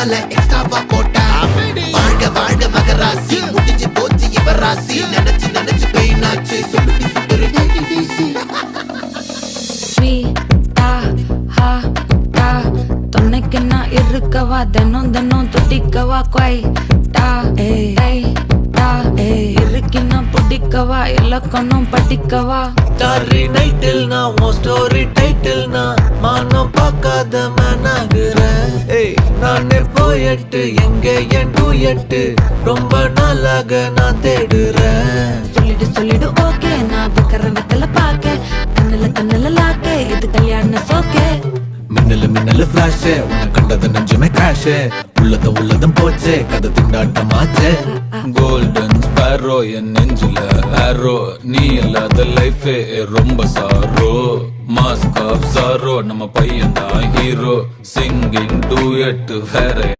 மசாலா எக்ஸ்ட்ராவா போட்டா வாழ்க வாழ்க மகராசி முடிஞ்சு போச்சு இவ ராசி நினைச்சு நினைச்சு பெயினாச்சு சொல்லுடி சுத்துரு தொன்னைக்கு நான் இருக்கவா தினம் தினம் துடிக்கவா குவை இருக்கினா பிடிக்கவா இலக்கணம் படிக்கவா டாரி நைட்டில் நான் உன் ஸ்டோரி டைட்டில் நான் மானம் பார்க்காத மேனாகிறேன் நானே போயட்டு எங்க என் டூயட்டு ரொம்ப நாளாக நான் தேடுறேன் சொல்லிடு ஓகே நான் விக்கிற வெத்தல பாக்க கண்ணுல லாக்க இது கல்யாண சோக்கே மின்னலு மின்னலு ஃபிளாஷ் உன்னை கண்டது நெஞ்சுமே கிராஷ் உள்ளதும் போச்சே கதை திண்டாட்டமாச்சே கோல்டன் ஸ்பேரோ என் நெஞ்சில ஆரோ நீ இல்லாத லைஃபே ரொம்ப சாரோ மாஸ்க் ஆஃப் சாரோ நம்ம பையன் தான் ஹீரோ சிங்கிங் டூயட் வேற